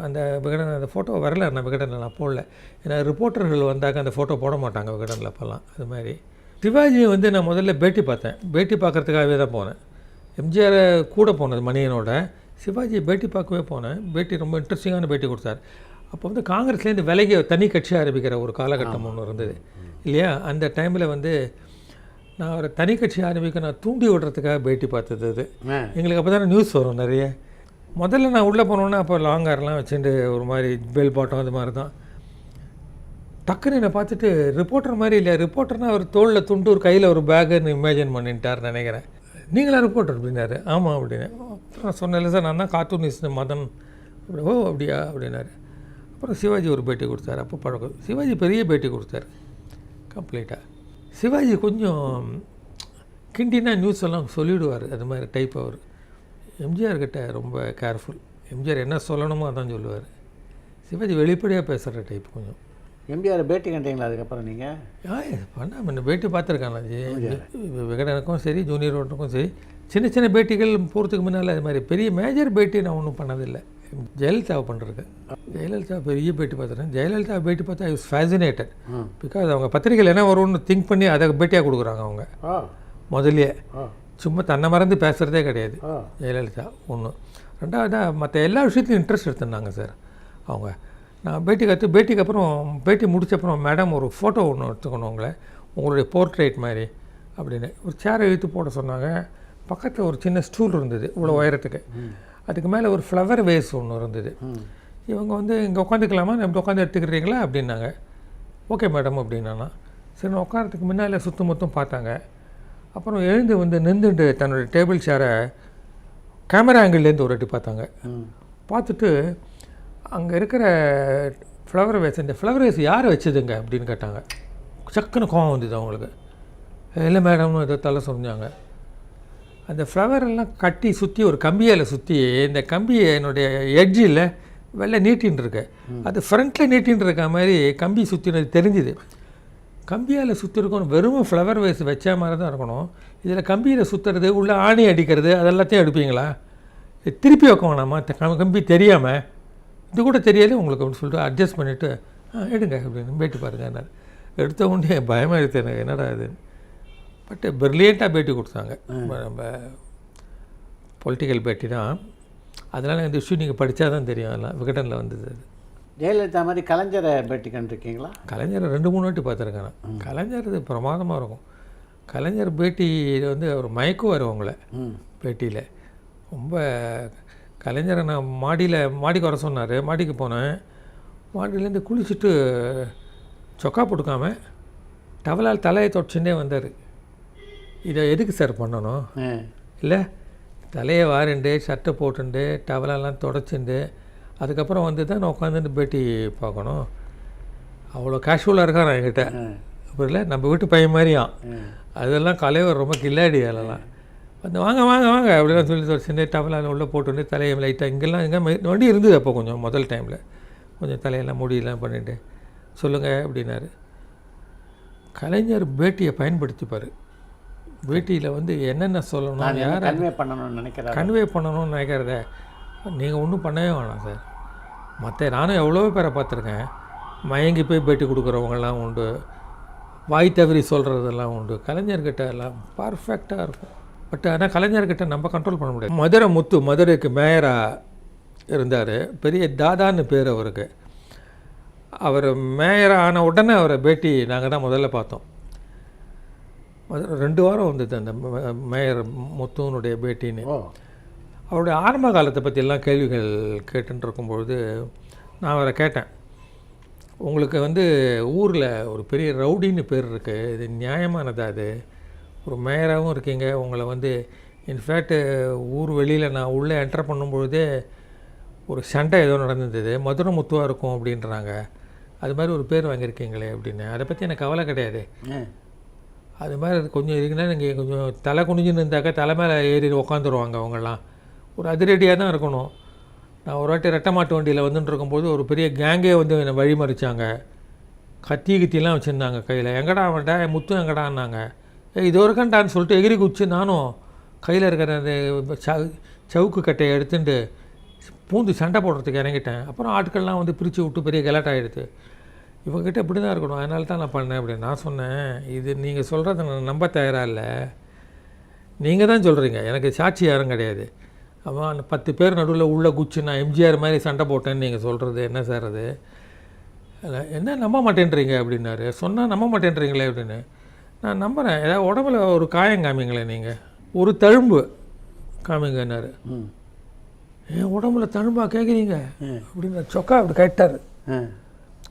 அந்த விகடன் அந்த ஃபோட்டோ வரல, நான் விகடனில் நான் போடல. ஏன்னா ரிப்போர்ட்டர்கள் வந்தாக்க அந்த ஃபோட்டோ போட மாட்டாங்க விகடனில் அப்போல்லாம். அது மாதிரி சிவாஜியை வந்து நான் முதல்ல பேட்டி பார்த்தேன். பேட்டி பார்க்குறதுக்காகவே தான் போனேன். எம்ஜிஆரை கூட போனது மணியனோட, சிவாஜியை பேட்டி பார்க்கவே போனேன். பேட்டி ரொம்ப இன்ட்ரெஸ்டிங்கான பேட்டி கொடுத்தார். அப்போ வந்து காங்கிரஸ்லேருந்து விலகி தனி கட்சி ஆரம்பிக்கிற ஒரு காலகட்டம் ஒன்று இருந்தது இல்லையா? அந்த டைமில் வந்து நான் ஒரு தனி கட்சி ஆரம்பிக்க நான் தூண்டி விடுறதுக்காக பேட்டி பார்த்தது. அது எங்களுக்கு அப்போ தானே நியூஸ் வரும் நிறைய. முதல்ல நான் உள்ளே போனோன்னா அப்போ லாங்கர்லாம் வச்சுட்டு ஒரு மாதிரி பெல் பாட்டம் அது மாதிரி தான். டக்குன்னு என்னை பார்த்துட்டு ரிப்போர்ட்டர் மாதிரி இல்லை, ரிப்போர்ட்டர்னால் ஒரு தோளில் துண்டு ஒரு கையில் ஒரு பேக்குன்னு இமேஜின் பண்ணிட்டார் நினைக்கிறேன். நீங்களா ரிப்போர்ட்டர் அப்படின்னாரு. ஆமாம் அப்படின்னு. அப்புறம் சொன்னேன் சார் நான் தான் கார்ட்டூனிஸ்ட் மதன். அப்படி ஓ அப்படியா அப்படின்னாரு. அப்புறம் சிவாஜி ஒரு பேட்டி கொடுத்தாரு. அப்போ பழக்கம் சிவாஜி பெரிய பேட்டி கொடுத்தாரு கம்ப்ளீட்டாக. சிவாஜி கொஞ்சம் கிண்டினா நியூஸ் எல்லாம் சொல்லிவிடுவார், அது மாதிரி டைப். அவர் எம்ஜிஆர் கிட்ட ரொம்ப கேர்ஃபுல். எம்ஜிஆர் என்ன சொல்லணுமோ அதான் சொல்லுவார். சிவாஜி வெளிப்படையாக பேசுகிற டைப் கொஞ்சம். எம்ஜிஆர் பேட்டி கண்டீங்களா அதுக்கப்புறம் நீங்கள்? பண்ணாமல் என்ன பேட்டி பார்த்துருக்காங்க. விகடனுக்கும் சரி ஜூனியர் விகடனுக்கும் சரி சின்ன சின்ன பேட்டிகள் போகிறதுக்கு முன்னால் அது மாதிரி பெரிய மேஜர் பேட்டி நான் ஒன்றும் பண்ணதில்லை. ஜெயலலிதாவை பண்ணுறேன். ஜெயலலிதா பெரிய பேட்டி பார்த்துறேன். ஜெயலலிதா பேட்டி பார்த்தா ஐ வாஸ் ஃபேசினேட்டட். பிகாஸ் அவங்க பத்திரிகையில் என்ன வரும்னு திங்க் பண்ணி அதை பேட்டியாக கொடுக்குறாங்க அவங்க முதல்லையே. சும்மா தன்னை மறந்து பேசுகிறதே கிடையாது ஜெயலலிதா. ஒன்று. ரெண்டாவதாக மற்ற எல்லா விஷயத்துலையும் இன்ட்ரெஸ்ட் எடுத்துருந்தாங்க சார் அவங்க. நான் பேட்டிக்கு அப்புறம் பேட்டி முடிச்சப்பறம் மேடம் ஒரு ஃபோட்டோ ஒன்று எடுத்துக்கணும் உங்களுடைய போர்ட்ரேட் மாதிரி அப்படின்னு ஒரு சேரை இழுத்து போட சொன்னாங்க. பக்கத்தில் ஒரு சின்ன ஸ்டூல் இருந்தது இவ்வளோ உயரத்துக்கு. அதுக்கு மேலே ஒரு ஃப்ளவர் வேஸ் ஒன்று இருந்தது. இவங்க வந்து இங்கே உட்காந்துக்கலாமா, இப்படி உட்காந்து எடுத்துக்கிறீங்களா அப்படின்னாங்க. ஓகே மேடம் அப்படின்னா சரி. நான் உட்காரத்துக்கு முன்னால் சுத்தம் பார்த்தாங்க. அப்புறம் எழுந்து வந்து நின்றுட்டு தன்னுடைய டேபிள் சேரை கேமரா ஆங்கிள்லேருந்து ஒரு வாட்டி பார்த்தாங்க. பார்த்துட்டு அங்கே இருக்கிற ஃப்ளவர் வேஸ், இந்த ஃப்ளவர் வேஸ் யார் வச்சதுங்க அப்படின்னு கேட்டாங்க. சக்குன்னு கோவம் வந்தது அவங்களுக்கு. இல்லை மேடம்னு ஏதோ தலை சொன்னாங்க. அந்த ஃப்ளவரெல்லாம் கட்டி சுற்றி ஒரு கம்பியால் சுற்றி இந்த கம்பியை என்னுடைய எட்ஜில் வெளில நீட்டின்னு இருக்கு. அது ஃப்ரண்ட்டில் நீட்டின்னு இருக்க மாதிரி கம்பி சுற்றினது தெரிஞ்சுது. கம்பியால் சுற்றி இருக்கணும், வெறும் ஃப்ளவர் வேஸ் வச்ச மாதிரி தான் இருக்கணும். இதில் கம்பியில் சுற்றுறது, உள்ளே ஆணி அடிக்கிறது, அதெல்லாத்தையும் எடுப்பீங்களா? திருப்பி வைக்க வேணாமா கம்பி தெரியாமல்? இது கூட தெரியாது உங்களுக்கு அப்படின்னு சொல்லிட்டு அட்ஜஸ்ட் பண்ணிவிட்டு எடுங்க அப்படின்னு பேட்டி பாருங்க. எடுத்த உடனே பயமாக எடுத்து எனக்கு என்னடா இது. பட் பிரில்லியண்ட்டாக பேட்டி கொடுத்தாங்க. நம்ம பொலிட்டிக்கல் பேட்டி தான். அதனால் இந்த இஷ்யூ நீங்கள் படித்தா தான் தெரியும். அதெல்லாம் விகடனில் வந்தது. அது ஜெயலலிதா மாதிரி கலைஞரை பேட்டி கண்டிருக்கீங்களா? கலைஞரை 2-3 வாட்டி பார்த்துருக்கேன் நான். கலைஞர் இது பிரமாதமாக இருக்கும். கலைஞர் பேட்டி வந்து அவர் மயக்குவார் அவங்கள பேட்டியில். ரொம்ப கலைஞரை நான் மாடிக்கு வர சொன்னார். மாடிக்கு போனேன். மாடியிலேருந்து குளிச்சுட்டு சொக்கா போட்டுக்காமல் டவலால் தலையை தொடச்சுட்டே வந்தார். இதை எதுக்கு சார் பண்ணணும்? இல்லை தலையை வாரிண்டு சட்டை போட்டுண்டு டவலெல்லாம் தொடச்சுண்டு அதுக்கப்புறம் வந்து தான் நான் உட்காந்துட்டு பேட்டி பார்க்கணும். அவ்வளோ கேஷுவலாக இருக்கான் என்கிட்ட. அப்படி இல்லை நம்ம வீட்டு பையன் மாதிரியான். அதெல்லாம் கலைவர் ரொம்ப கில்லாடி. அதெல்லாம் வந்து வாங்க வாங்க வாங்க அப்படிலாம் சொல்லி தொடச்சுட்டு டவலால் உள்ளே போட்டுட்டு தலையை லைட்டாக இங்கெல்லாம் எங்கே வண்டி இருந்தது அப்போ கொஞ்சம் முதல் டைமில் கொஞ்சம் தலையெல்லாம் முடியெல்லாம் பண்ணிவிட்டு சொல்லுங்கள் அப்படின்னாரு. கலைஞர் பேட்டியை பயன்படுத்திப்பார். பேட்டியில் வந்து என்னென்ன சொல்லணும், நான் யாரை கன்வே பண்ணணும்னு நினைக்கிறேன். கன்வே பண்ணணும்னு நினைக்கிறத நீங்கள் ஒன்றும் பண்ணவே வேணாம் சார். நானும் எவ்வளோ பேரை பார்த்துருக்கேன். மயங்கி போய் பேட்டி கொடுக்குறவங்கெல்லாம் உண்டு, வாய் தவறி சொல்கிறதெல்லாம் உண்டு. கலைஞர்கிட்ட எல்லாம் பர்ஃபெக்டாக இருக்கும். பட் ஆனால் கலைஞர்கிட்ட நம்ம கண்ட்ரோல் பண்ண முடியாது. மதுரைக்கு மேயராக இருந்தார். பெரிய தாதான்னு பேர் அவருக்கு. அவர் மேயராக ஆன உடனே அவரை பேட்டி நாங்கள் தான் முதல்ல பார்த்தோம். 2 வாரம் வந்தது அந்த மேயர் முத்துனுடைய பேட்டின்னு. அவருடைய ஆரம்ப காலத்தை பற்றியெல்லாம் கேள்விகள் கேட்டுன்னு இருக்கும்பொழுது நான் அவரை கேட்டேன், உங்களுக்கு வந்து ஊரில் ஒரு பெரிய ரவுடின்னு பேர் இருக்குது, இது நியாயமானதா? அது ஒரு மேயராகவும் இருக்கீங்க, உங்களை வந்து இன்ஃபேக்ட் ஊர் வெளியில் நான் உள்ளே என்டர் பண்ணும்பொழுதே ஒரு சண்டை ஏதோ நடந்தது, மதுரை முத்துவாக இருக்கும் அப்படின்றாங்க, அது மாதிரி ஒரு பேர் வாங்கியிருக்கீங்களே அப்படின்னு. அதை பற்றி எனக்கு கவலை கிடையாது. அது மாதிரி கொஞ்சம் இருக்குன்னா நீங்கள் கொஞ்சம் தலை குனிஞ்சுன்னு இருந்தாக்கா தலை மேலே ஏறி உக்காந்துருவாங்க அவங்கெல்லாம். ஒரு அதிரடியாக தான் இருக்கணும். நான் ஒரு வாட்டி ரெட்டை மாட்டு வண்டியில் வந்துட்டு இருக்கும்போது ஒரு பெரிய கேங்கே வந்து என்னை வழிமறிச்சாங்க. கத்திலாம் வச்சுருந்தாங்க கையில். எங்கடா அவன்டா முத்து எங்கடான்னாங்க. இது ஒருக்கண்டான்னு சொல்லிட்டு எகிரி குச்சி நானும் கையில் இருக்கிற அந்த சவுக்கு கட்டையை எடுத்துட்டு பூந்து சண்டை போடுறதுக்கு இறங்கிட்டேன். அப்புறம் ஆட்கள்லாம் வந்து பிரித்து விட்டு பெரிய கலாட்டாகிடுது. இவங்ககிட்ட இப்படி தான் இருக்கணும், அதனால தான் நான் பண்ணேன் அப்படின்னு. நான் சொன்னேன், இது நீங்கள் சொல்கிறத நான் நம்ப தயாராக இல்லை, நீங்கள் தான் சொல்கிறீங்க, எனக்கு சாட்சி யாரும் கிடையாது. அவன் 10 பேர் நடுவில் உள்ள குச்சி நான் எம்ஜிஆர் மாதிரி சண்டை போட்டேன்னு நீங்கள் சொல்கிறது என்ன சார்? அது என்ன நம்ப மாட்டேன்றீங்க அப்படின்னாரு. சொன்னால் நம்ப மாட்டேன்றீங்களே அப்படின்னு. நான் நம்புகிறேன். ஏதாவது உடம்புல ஒரு காயம் காமிங்களே, நீங்கள் ஒரு தழும்பு காமிங்கன்னாரு. என் உடம்புல தழும்பா கேட்குறீங்க அப்படின்னு சொக்கா அப்படி கேட்டார்.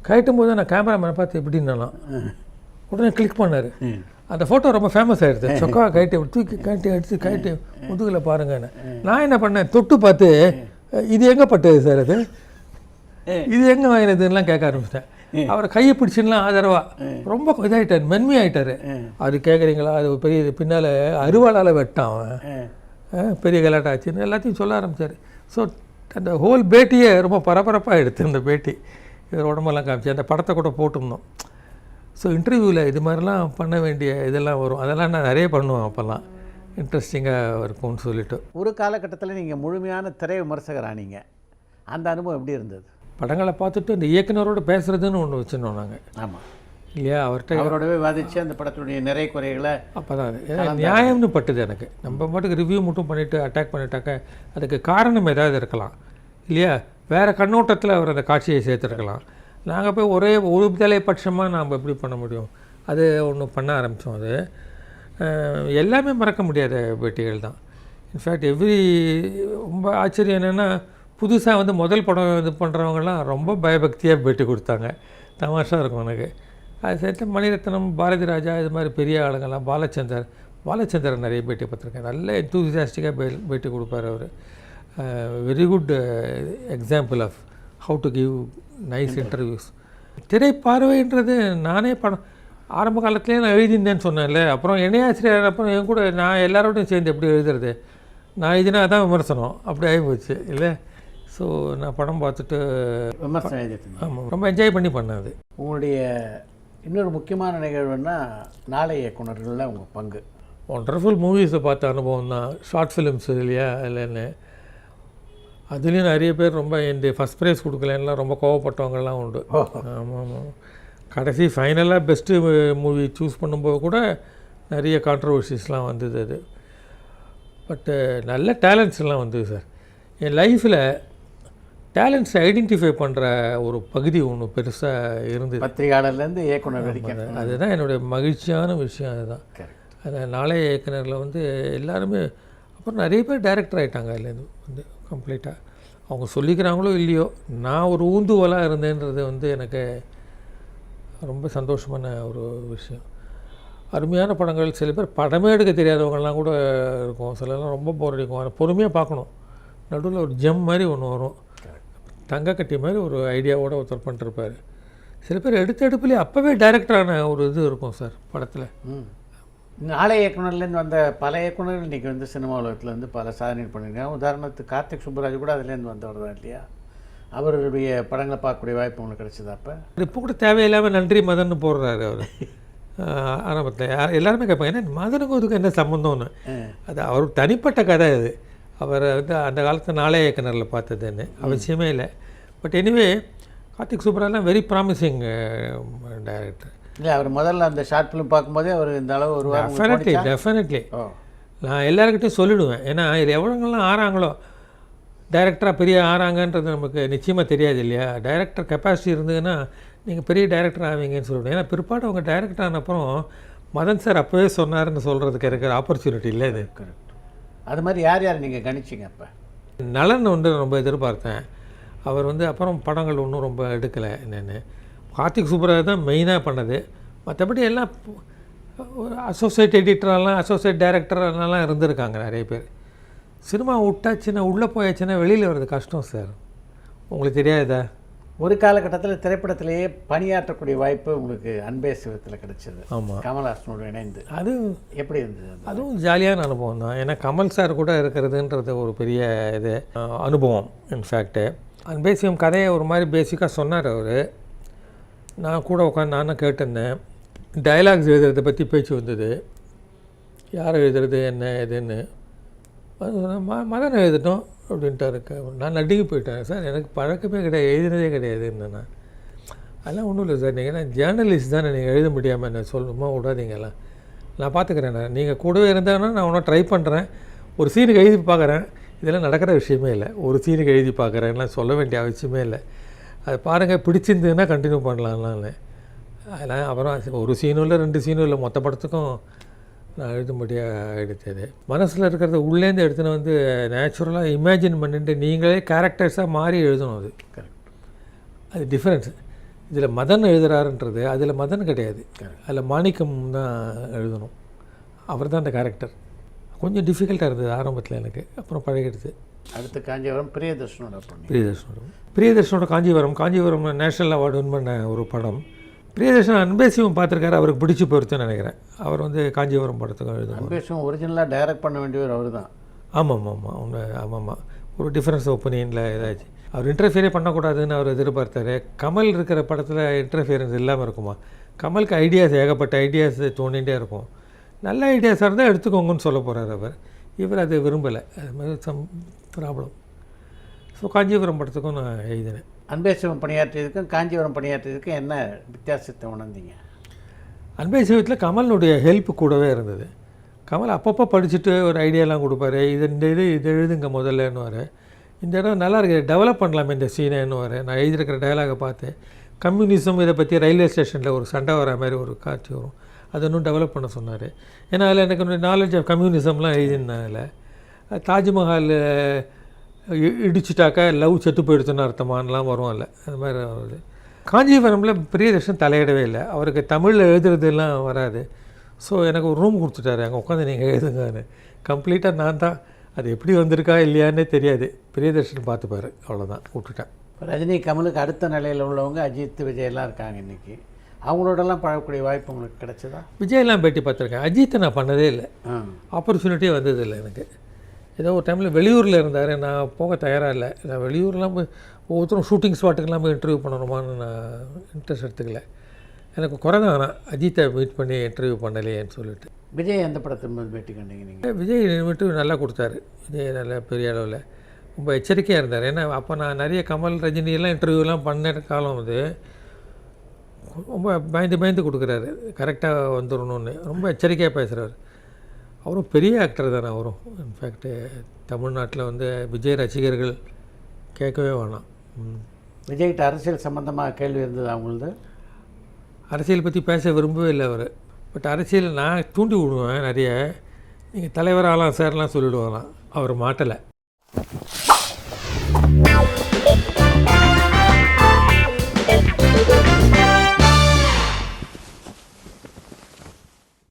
கேட்டும் போது நான் கேமராமேனை பார்த்து எப்படின்னாலாம் உடனே கிளிக் பண்ணார். அந்த ஃபோட்டோ ரொம்ப ஃபேமஸ் ஆகிடுது. சொக்கா கைட்டு தூக்கி கைட்டு முதுகில் பாருங்கன்னு. நான் என்ன பண்ணேன், தொட்டு பார்த்து இது எங்கே பட்டது சார், அது இது எங்கே வாங்கினதுலாம் கேட்க ஆரம்பிச்சிட்டேன். அவரை கையை பிடிச்சின்லாம் ஆதரவாக ரொம்ப இதாகிட்டார், மென்மையாகிட்டார். அது கேட்குறீங்களா, அது பெரிய பின்னால் அருவாளால் வெட்டான் அவன், பெரிய கலாட்டாச்சுன்னு எல்லாத்தையும் சொல்ல ஆரம்பித்தார். ஸோ அந்த ஹோல் பேட்டியே ரொம்ப பரபரப்பாக எடுத்து அந்த பேட்டி இவர் உடம்பெல்லாம் காமிச்சு அந்த படத்தை கூட போட்டிருந்தோம். ஸோ இன்டர்வியூவில் இது மாதிரிலாம் பண்ண வேண்டிய இதெல்லாம் வரும். அதெல்லாம் நான் நிறைய பண்ணுவேன். அப்போல்லாம் இன்ட்ரெஸ்டிங்காக இருக்கும்னு சொல்லிவிட்டு. ஒரு காலகட்டத்தில் நீங்கள் முழுமையான திரை விமர்சகர் ஆனீங்க. அந்த அனுபவம் எப்படி இருந்தது? படங்களை பார்த்துட்டு இந்த இயக்குனரோடு பேசுகிறதுன்னு ஒன்று வச்சுருந்தோம் நாங்கள். ஆமாம் இல்லையா, அவரோடவே வாதிச்சு அந்த படத்துடைய நிறை குறைகளை அப்போ தான் நியாயம்னு பட்டுது எனக்கு. நம்ம பாட்டுக்கு ரிவ்யூ மட்டும் பண்ணிவிட்டு அட்டாக் பண்ணிட்டாக்க அதுக்கு காரணம் ஏதாவது இருக்கலாம் இல்லையா, வேறு கண்ணோட்டத்தில் அவர் அந்த காட்சியை சேர்த்துருக்கலாம். நாங்கள் போய் ஒரு தலைப்பட்சமாக நாம் எப்படி பண்ண முடியும்? அது ஒன்று பண்ண ஆரம்பித்தோம். அது எல்லாமே மறக்க முடியாத பேட்டிகள் தான். இன்ஃபேக்ட் ரொம்ப ஆச்சரியம் என்னென்னா, புதுசாக வந்து முதல் படம் இது பண்ணுறவங்கலாம் ரொம்ப பயபக்தியாக பேட்டி கொடுத்தாங்க. தமாஷாக இருக்கும் எனக்கு. அது சேர்த்து மணிரத்னம், பாரதி ராஜா, இது மாதிரி பெரிய ஆளுங்கள்லாம், பாலச்சந்தர் நிறைய பேட்டி பார்த்துருக்கேன். நல்ல எந்தூசியாஸ்டிக்காக பேட்டி கொடுப்பார் அவர். Very good example of how to give nice interviews. திரைப்பார்வைன்றது நானே ஆரம்ப காலத்துலேயே நான் எழுதியிருந்தேன்னு சொன்னேன்ல. அப்புறம் இணையாசிரியர் அப்புறம் என் கூட நான் எல்லாரோடையும் சேர்ந்து எப்படி எழுதுறது, நான் எழுதினா அதான் விமர்சனம், அப்படி ஆகி போச்சு இல்லை. ஸோ நான் படம் பார்த்துட்டு விமர்சனம் எழுதிட்டு ஆமாம் ரொம்ப என்ஜாய் பண்ணி பண்ணேன். அது உங்களுடைய இன்னொரு முக்கியமான நிகழ்வுன்னா நாளைய இயக்குனர்களில் உங்கள் பங்கு. ஒண்டர்ஃபுல் மூவிஸை பார்த்த அனுபவம் தான். ஷார்ட் ஃபிலிம்ஸ் இல்லையா, இல்லைன்னு அதுலேயும் நிறைய பேர் ரொம்ப இந்த ஃபஸ்ட் ப்ரைஸ் கொடுக்கலன்னா ரொம்ப கோவப்பட்டவங்கள்லாம் உண்டு. ஆமாம் ஆமாம். கடைசி ஃபைனலாக பெஸ்ட்டு மூவி சூஸ் பண்ணும்போது கூட நிறைய கான்ட்ரவர்சிஸ்லாம் வந்தது. அது பட்டு நல்ல டேலண்ட்ஸ்லாம் வந்தது சார். என் லைஃப்பில் டேலண்ட்ஸை ஐடென்டிஃபை பண்ணுற ஒரு பகுதி ஒன்று பெருசாக இருந்தது. பத்திரிகையாளர்லேருந்து இயக்குனர் வரைக்கும் அதுதான் என்னுடைய மகிழ்ச்சியான விஷயம். அதுதான் அந்த நாளைய இயக்குனரில் வந்து எல்லாருமே அப்புறம் நிறைய பேர் டைரக்டர் ஆகிட்டாங்க. அதுலேருந்து வந்து கம்ப்ளீட்டாக அவங்க சொல்லிக்கிறாங்களோ இல்லையோ, நான் ஒரு ஊந்துவலாக இருந்தேன்றது வந்து எனக்கு ரொம்ப சந்தோஷமான ஒரு விஷயம். அருமையான படங்கள், சில பேர் படமே எடுக்க தெரியாதவங்கள்லாம் கூட இருக்கும், சிலர்லாம் ரொம்ப போர் அடிக்கும். அதை பொறுமையாக பார்க்கணும். நடுவில் ஒரு ஜெம் மாதிரி ஒன்று வரும், தங்க கட்டி மாதிரி ஒரு ஐடியாவோடு ஒருத்தர் பண்ணிருப்பார். சில பேர் எடுப்புலேயே அப்போவே டைரக்டரான ஒரு இது இருக்கும் சார் படத்தில். நாளைய இயக்குனர்லேருந்து வந்த பல இயக்குனர்கள் இன்றைக்கி வந்து சினிமா உலகத்தில் வந்து பல சாதனை பண்ணியிருக்காங்க. உதாரணத்துக்கு கார்த்திக் சுப்புராஜ் கூட அதுலேருந்து வந்தவர் தான் இல்லையா? அவருடைய படங்களை பார்க்கக்கூடிய வாய்ப்பு உங்களுக்கு கிடைச்சது. அப்போ இப்போ கூட தேவையில்லாமல் நன்றி மதன்னு போடுறாரு அவர். ஆரம்பத்தில் எல்லாருமே கேட்பாங்க என்ன மதனுக்கும் இதுக்கு என்ன சம்மந்தம்னு. அது அவர் தனிப்பட்ட கதை. அது அவர் வந்து அந்த காலத்து நாளைய இயக்குனரில் பார்த்ததுன்னு அவசியமே இல்லை. பட் எனிவே கார்த்திக் சுப்ராஜ்லாம் வெரி ப்ராமிசிங் டைரக்டர். இல்லை அவர் முதல்ல அந்த ஷார்ட் ஃபிலிம் பார்க்கும்போதே அவர் இந்த அளவு ஒரு டெஃபினெட்லி நான் எல்லாருக்கிட்டையும் சொல்லிவிடுவேன். ஏன்னா இது எவ்வளோங்கள்லாம் ஆறாங்களோ டைரக்டராக பெரிய ஆறாங்கன்றது நமக்கு நிச்சயமாக தெரியாது இல்லையா. டைரக்டர் கெப்பாசிட்டி இருந்ததுன்னா நீங்கள் பெரிய டைரக்டர் ஆவீங்கன்னு சொல்லிவிடுவேன். ஏன்னா பிற்பாடு அவங்க டைரக்டர் ஆனப்புறம் மதன் சார் அப்போவே சொன்னார்னு சொல்கிறதுக்கு இருக்கிற ஆப்பர்ச்சுனிட்டி இல்லை இது. கரெக்ட். அது மாதிரி யார் யார் நீங்கள் கணிச்சிங்க? அப்போ நலன் வந்து ரொம்ப எதிர்பார்த்தேன். அவர் வந்து அப்புறம் படங்கள் ஒன்றும் ரொம்ப எடுக்கலை. என்னென்னு கார்த்திக் சுப்ராஜ் தான் மெயினாக பண்ணது. மற்றபடி எல்லாம் ஒரு அசோசியேட் எடிட்டரெல்லாம் அசோசியேட் டைரக்டர்லாம் இருந்திருக்காங்க நிறைய பேர். சினிமா விட்டாச்சுன்னா உள்ளே போயாச்சுன்னா வெளியில் வர்றது கஷ்டம் சார். உங்களுக்கு தெரியாதா? ஒரு காலகட்டத்தில் திரைப்படத்திலேயே பணியாற்றக்கூடிய வாய்ப்பு உங்களுக்கு அன்பே சிவத்தில் கிடைச்சது. ஆமாம், கமல்ஹாசனோடு இணைந்து. அது எப்படி இருந்தது? அதுவும் ஜாலியான அனுபவம் தான். ஏன்னா கமல் சார் கூட இருக்கிறதுன்றது ஒரு பெரிய இது அனுபவம். இன்ஃபேக்ட்டு அன்பே சிவம் கதையை ஒரு மாதிரி பேசிக்காக சொன்னார் அவர். நான் கூட உட்காந்து நானும் கேட்டிருந்தேன். டைலாக்ஸ் எழுதுறதை பற்றி பேச்சு வந்தது. யார் எழுதுறது என்ன எதுன்னு. மதன் எழுதிட்டோம் அப்படின்ட்டாரு. நான் நடுங்கி போயிட்டேன். சார் எனக்கு பழக்கமே கிடையாது, எழுதினதே கிடையாது என்னென்னா. அதெல்லாம் ஒன்றும் இல்லை சார், நீங்கள் ஜேர்னலிஸ்ட் தானே, நீங்கள் எழுத முடியாமல் என்ன சொல்லணுமா விடாதீங்கலாம். நான் பார்த்துக்கிறேன். நீங்கள் கூடவே இருந்தாங்கன்னா நான் ஒன்றும் ட்ரை பண்ணுறேன். ஒரு சீனுக்கு எழுதி பார்க்குறேன். இதெல்லாம் நடக்கிற விஷயமே இல்லை. ஒரு சீனுக்கு எழுதி பார்க்குறேன்லாம் சொல்ல வேண்டிய அவசியமே இல்லை. அது பாருங்கள், பிடிச்சிருந்ததுன்னா கண்டினியூ பண்ணலாம்லாம். அதெல்லாம் அப்புறம் ஒரு சீனும் இல்லை 2 சீனும் இல்லை, மொத்த படத்துக்கும் நான் எழுதும்படியாக எடுத்தது. மனசில் இருக்கிறத உள்ளேருந்து எடுத்துன்னு வந்து நேச்சுரலாக இமேஜின் பண்ணிட்டு நீங்களே கேரக்டர்ஸாக மாறி எழுதணும். அது கரெக்ட். அது டிஃப்ரென்ஸ். இதில் மதன் எழுதுகிறாருன்றது அதில் மதன் கிடையாது, அதில் மாணிக்கம் தான் எழுதணும். அவர் தான் அந்த கேரக்டர். கொஞ்சம் டிஃபிகல்ட்டாக இருந்தது ஆரம்பத்தில் எனக்கு, அப்புறம் பழகிடுது. அடுத்து காஞ்சிபுரம் பிரியதர்ஷனோட பிரியதர்ஷனோட காஞ்சிபுரம் நேஷ்னல் அவார்டு வின் பண்ண ஒரு படம். பிரியதர்ஷன் அன்பே சிவம் பார்த்துருக்காரு, அவருக்கு பிடிச்சி போயிருச்சுன்னு நினைக்கிறேன். அவர் வந்து காஞ்சிபுரம் படத்துக்கும் எழுதும். அன்பே சிவம் ஒரிஜினலாக டைரக்ட் பண்ண வேண்டியவர் அவர் தான். ஆமாம். ஒரு டிஃப்ரென்ஸ் ஒப்பீனியனில் ஏதாச்சும் அவர் இன்டர்ஃபியரே பண்ணக்கூடாதுன்னு அவர் எதிர்பார்த்தாரு. கமல் இருக்கிற படத்தில் இன்டர்ஃபியரன்ஸ் இல்லாமல் இருக்குமா? கமலுக்கு ஐடியாஸ், ஏகப்பட்ட ஐடியாஸ் தோண்டிகிட்டே இருக்கும். நல்ல ஐடியாஸாக இருந்தால் எடுத்துக்கோங்கன்னு சொல்ல போகிறார் அவர். இவர் அது விரும்பலை. அது மாதிரி சம் ப்ராப்ளம். ஸோ காஞ்சிபுரம் படத்துக்கும் நான் எழுதினேன். அன்பே சிவம் பணியாற்றியதுக்கும் காஞ்சிபுரம் பணியாற்றியதுக்கும் என்ன வித்தியாசத்தை உணர்ந்தீங்க? அன்பே சிவத்தில் கமலுடைய ஹெல்ப் கூடவே இருந்தது. கமல் அப்பப்போ படிச்சுட்டு ஒரு ஐடியாலாம் கொடுப்பாரு. இது எழுதுங்க முதல்லன்னுவார். இந்த இடம் நல்லா இருக்குது, டெவலப் பண்ணலாமே இந்த சீனைன்னுவார். நான் எழுதியிருக்கிற டைலாகை பார்த்து கம்யூனிசம் இதை பற்றி ரயில்வே ஸ்டேஷனில் ஒரு சண்டை வர மாதிரி ஒரு காட்சி வரும், அதை இன்னும் டெவலப் பண்ண சொன்னார். ஏன்னா அதில் எனக்கு நாலேஜ் ஆஃப் கம்யூனிசம்லாம் எழுதியிருந்தேன். அதில் தாஜ்மஹால் இடிச்சுட்டாக்கா லவ் செத்து போயிடுச்சுன்னு அர்த்தமானலாம் வரும். இல்லை அது மாதிரி வருது. காஞ்சிபுரமில் பிரியதர்ஷன் தலையிடவே இல்லை. அவருக்கு தமிழில் எழுதுறதுலாம் வராது. ஸோ எனக்கு ஒரு ரூம் கொடுத்துட்டாரு, அங்கே உட்காந்து நீங்கள் எழுதுங்கன்னு. கம்ப்ளீட்டாக நான் தான், அது எப்படி வந்திருக்கா இல்லையான்னே தெரியாது, பிரியதர்ஷன் பார்த்துப்பார், அவ்வளோதான், விட்டுட்டேன். ரஜினி கமலுக்கு அடுத்த நிலையில் உள்ளவங்க அஜித் விஜயெல்லாம் இருக்காங்க இன்றைக்கி. அவங்களோடலாம் பழகக்கூடிய வாய்ப்பு உங்களுக்கு கிடைச்சதா? விஜயெல்லாம் பேட்டி பார்த்துருக்கேன். அஜித்தை நான் பண்ணதே இல்லை, ஆப்பர்ச்சுனிட்டியே வந்ததில்லை எனக்கு. ஏதோ ஒரு டைமில் வெளியூரில் இருந்தார், நான் போக தயாராக இல்லை. நான் வெளியூர்லாம் போய் ஒவ்வொருத்தரும் ஷூட்டிங் ஸ்பாட்டுக்கெல்லாம் போய் இன்டர்வியூ பண்ணணுமான்னு நான் இன்ட்ரெஸ்ட் எடுத்துக்கல. எனக்கு குறை தான். ஆனால் அஜித்தை மீட் பண்ணி இன்டர்வியூ பண்ணலையேன்னு சொல்லிட்டு. விஜய் எந்த படத்தில் பேட்டி கண்டீங்க நீங்கள்? விஜய் இன்டர்வியூ நல்லா கொடுத்தாரு. விஜய் நல்ல பெரிய அளவில் ரொம்ப எச்சரிக்கையாக இருந்தார். ஏன்னா அப்போ நான் நிறைய கமல் ரஜினியெல்லாம் இன்டர்வியூலாம் பண்ண காலம் அது. ரொம்ப பயந்து கொடுக்குறாரு, கரெக்டாக வந்துடணுன்னு ரொம்ப எச்சரிக்கையாக பேசுகிறார். அவரும் பெரிய ஆக்டர் தானே அவரும். இன்ஃபேக்ட்டு தமிழ்நாட்டில் வந்து விஜய் ரசிகர்கள் கேட்கவே வேணாம். விஜய்கிட்ட அரசியல் சம்மந்தமாக கேள்வி இருந்தது அவங்களது? அரசியல் பற்றி பேச விரும்பவே இல்லை அவர். பட் அரசியல் நான் தூண்டி விடுவேன் நிறைய. நீங்கள் தலைவர் ஆகலாம் சார்லாம் சொல்லிவிடுவாங்களாம், அவர் மாட்டலை.